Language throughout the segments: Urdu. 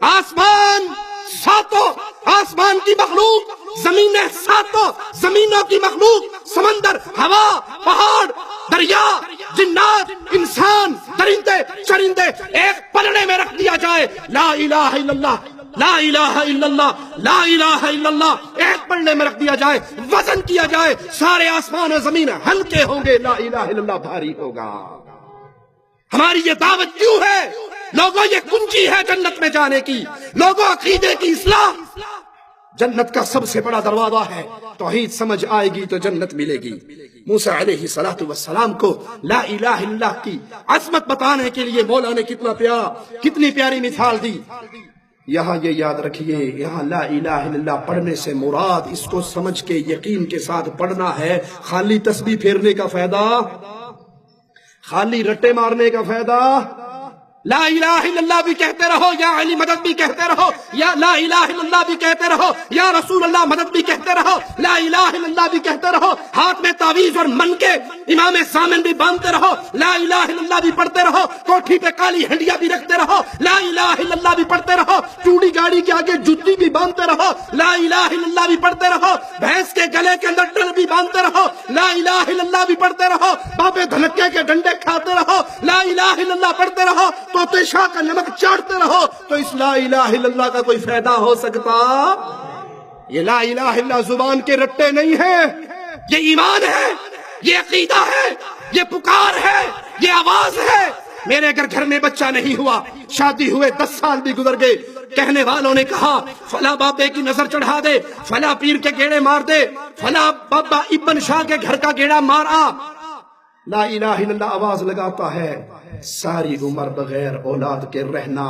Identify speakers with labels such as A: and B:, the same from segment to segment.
A: آسمان ساتوں آسمان کی مخلوق، زمینیں ساتوں زمینوں کی مخلوق، سمندر، ہوا، پہاڑ، دریا، جنات، انسان، درندے، چرندے ایک پلڑے میں رکھ دیا جائے، لا الہ الا اللہ، لا الہ الا اللہ، لا الہ الا اللہ ایک پلڑے میں رکھ دیا جائے، وزن کیا جائے، سارے آسمان و زمین ہلکے ہوں گے، لا الہ الا اللہ بھاری ہوگا۔ ہماری یہ دعوت کیوں ہے؟ لوگوں یہ کنجی ہے جنت میں جانے کی، لوگوں عقیدے کی اصلاح جنت کا سب سے بڑا دروازہ ہے۔ توحید سمجھ آئے گی تو جنت ملے گی۔ موسیٰ علیہ السلام کو لا الہ الا اللہ کی عظمت بتانے کے لیے مولا نے کتنی پیاری مثال دی۔ یہاں یہ یاد رکھیے، یہاں لا الہ الا اللہ پڑھنے سے مراد اس کو سمجھ کے یقین کے ساتھ پڑھنا ہے۔ خالی تسبیح پھیرنے کا فائدہ، خالی رٹے مارنے کا فائدہ، لا الہ الا اللہ بھی کہتے رہو، یا علی مدد بھی کہتے رہو، یا لا الہ الا اللہ بھی کہتے رہو، یا رسول اللہ مدد بھی کہتے رہو، لا الہ الا اللہ بھی کہتے رہو، ہاتھ میں تعویذ اور من کے امام سامن بھی باندھتے رہو، لا الہ الا اللہ بھی پڑھتے رہو، کوٹھی پہ کالی ہنڈیا بھی رکھتے رہو، لا الہ الا اللہ بھی پڑھتے رہو، چوڑی گاڑی کے آگے جوتی بھی باندھتے رہو، لا الہ الا اللہ بھی پڑھتے رہو، بھینس کے گلے کے اندر ڈل بھی باندھتے رہو، لا الہ الا اللہ بھی پڑھتے رہو، بابے دھنکے کے ڈنڈے کھاتے رہو، لا الہ الا اللہ پڑھتے رہو، توتے شاہ کا نمک چاٹتے رہو، تو اس لا الہ الا اللہ کا کوئی فائدہ ہو سکتا؟ یہ لا الہ الا اللہ زبان کے رٹے نہیں ہیں، یہ ایمان ہے، یہ عقیدہ ہے، یہ پکار ہے، یہ آواز ہے۔ میرے گھر میں بچہ نہیں ہوا، شادی ہوئے 10 سال بھی گزر گئے، کہنے والوں نے کہا فلاں بابے کی نظر چڑھا دے، فلاں پیر کے گیڑے مار دے، فلاں بابا ابن شاہ کے گھر کا گیڑا مار آ۔ لا الہ الا اللہ آواز لگاتا ہے، ساری عمر بغیر اولاد کے رہنا،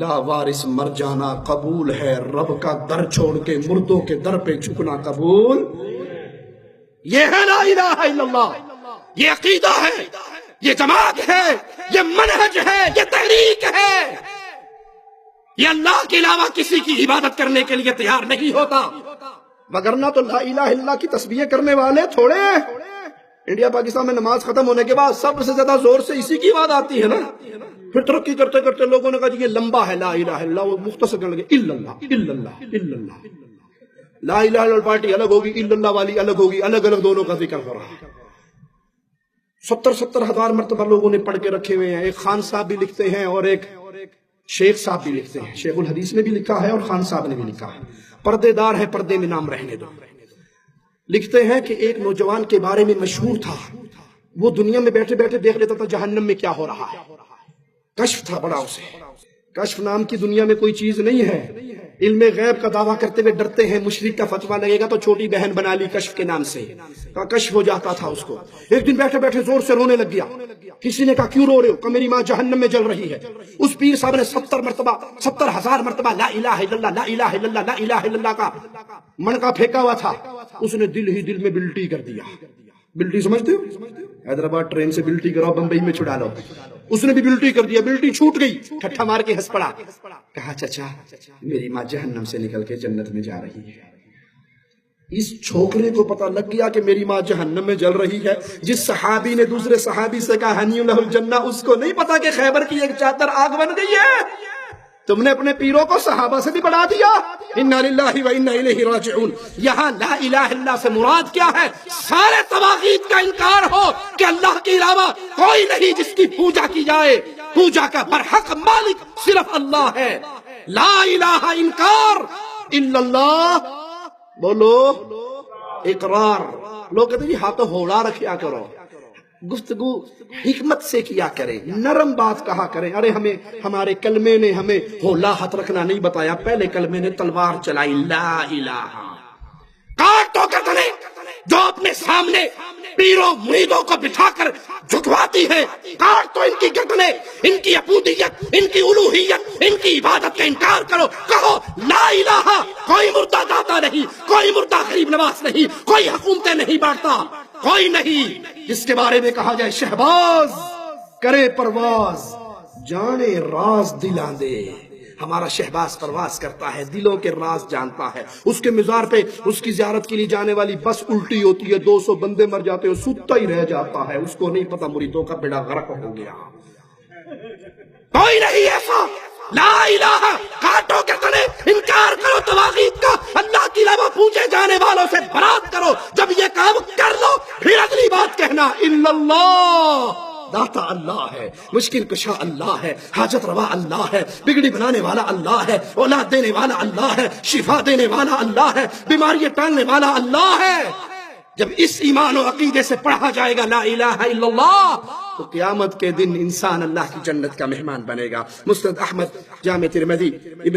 A: لا وارث مر جانا قبول ہے، رب کا در چھوڑ کے مردوں کے در پہ جھکنا قبول۔ یہ ہے لا الہ الا اللہ، یہ عقیدہ ہے، یہ جماعت ہے، یہ منہج ہے، یہ تحریک ہے۔ یہ اللہ کے علاوہ کسی کی عبادت کرنے کے لیے تیار نہیں ہوتا، وگرنہ تو لا الہ الا اللہ کی تسبیح کرنے والے تھوڑے ہیں۔ انڈیا پاکستان میں نماز ختم ہونے کے بعد سب سے زیادہ زور سے اسی کی بات آتی ہے نا، پھر ترقی کرتے کرتے لوگوں نے کہا جی یہ لمبا ہے لا الہ الا اللہ، وہ مختصر کرنے لگے الا اللہ الا اللہ الا اللہ۔ لا الہ الا اللہ پارٹی الگ ہوگی، الا اللہ والی الگ ہوگی، الگ الگ دونوں کا ذکر ہو رہا ہے۔ 70 ہزار مرتبہ لوگوں نے پڑھ کے رکھے ہوئے ہیں۔ ایک خان صاحب بھی لکھتے ہیں اور ایک شیخ صاحب بھی لکھتے ہیں، شیخ الحدیث نے بھی لکھا ہے اور خان صاحب نے بھی لکھا ہے، پردے دار ہے پردے میں نام رہنے دو۔ لکھتے ہیں کہ ایک نوجوان کے بارے میں مشہور تھا، وہ دنیا میں بیٹھے بیٹھے دیکھ لیتا تھا جہنم میں کیا ہو رہا ہے، کشف تھا بڑا اسے۔ کشف نام کی دنیا میں کوئی چیز نہیں ہے، علم غیب کا دعویٰ کرتے ہوئے ڈرتے ہیں مشرک کا فتویٰ لگے گا تو چھوٹی بہن بنا لی کشف کے نام سے، کشف ہو جاتا تھا اس کو۔ ایک دن بیٹھے بیٹھے زور سے رونے لگ گیا، کسی نے کہا کیوں رو رہے ہو؟ کہ میری ماں جہنم میں جل رہی ہے۔ اس پیر صاحب نے 70,000 مرتبہ لا الہ الا اللہ لا الہ الا اللہ لا الہ الا اللہ کا منقا پھینکا ہوا تھا، اس نے دل ہی دل میں بلٹی کر دیا۔ بلٹی سمجھتے ہو؟ حیدرآباد ٹرین سے بلٹی کراؤ بمبئی میں چھڑا لو، اس نے بھی بلٹی کر دیا، بلٹی چھوٹ گئی، ٹھٹھا مار کے ہنس پڑا، کہا چچا میری ماں جہنم سے نکل کے جنت میں جا رہی ہے۔ اس چھوکرے کو پتہ لگ گیا کہ میری ماں جہنم میں جل رہی ہے۔ جس صحابی نے دوسرے صحابی سے کہا ہنی لہ الجنہ، اس کو نہیں پتا کہ خیبر کی ایک چادر آگ بن گئی ہے۔ تم نے اپنے پیروں کو صحابہ سے بھی بڑھا دیا۔ انا للہ و انا الیہ راجعون۔ یہاں لا الہ الا اللہ سے مراد کیا ہے؟ سارے طواغیت کا انکار ہو کہ اللہ کے علاوہ کوئی نہیں جس کی پوجا کی جائے، پوجا کا برحق مالک صرف اللہ ہے۔ لا الہ انکار الا اللہ، بولو اقرار۔ لوگ کہتے ہیں جی ہاتھوں ہوڑا رکھیا کرو، گفتگو حکمت سے کیا کریں، نرم بات کہا کریں۔ ارے ہمیں ہمارے کلمے نے ہمیں ہولا ہاتھ رکھنا نہیں بتایا، پہلے کلمے نے تلوار چلائی، لا الہ۔ کاٹ تو گردنیں جو اپنے سامنے پیروں مریدوں کو بٹھا کر جھکواتی ہے، کاٹ تو ان کی گردنیں، ان کی عبودیت، ان کی الوہیت، ان کی عبادت کا انکار کرو، کہو لا الہ۔ کوئی مردہ داتا نہیں، کوئی مردہ غریب نواز نہیں، کوئی حکومتیں نہیں بانٹتا، کوئی نہیں جس کے بارے میں کہا جائے شہباز کرے پرواز جانے راز دلاں دے۔ ہمارا شہباز پرواز کرتا ہے، دلوں کے راز جانتا ہے۔ اس کے مزار پہ اس کی زیارت کے لیے جانے والی بس الٹی ہوتی ہے، 200 بندے مر جاتے ہیں، سوتا ہی رہ جاتا ہے، اس کو نہیں پتا مریدوں کا بیڑا غرق ہو گیا۔ کوئی نہیں ایسا، لا الہ۔ کاٹو کرو. جب یہ کام کر لو پھر اگلی بات کہنا الا اللہ. داتا اللہ ہے، مشکل کشا اللہ ہے، حاجت روا اللہ ہے، بگڑی بنانے والا اللہ ہے، اولاد دینے والا اللہ ہے، شفا دینے والا اللہ ہے، بیماریاں ٹالنے والا اللہ ہے. جب اس ایمان و عقیدے سے پڑھا جائے گا لا الہ الا اللہ تو قیامت کے دن انسان اللہ کی جنت کا مہمان بنے گا. مسند احمد، جامع ترمذی، ابن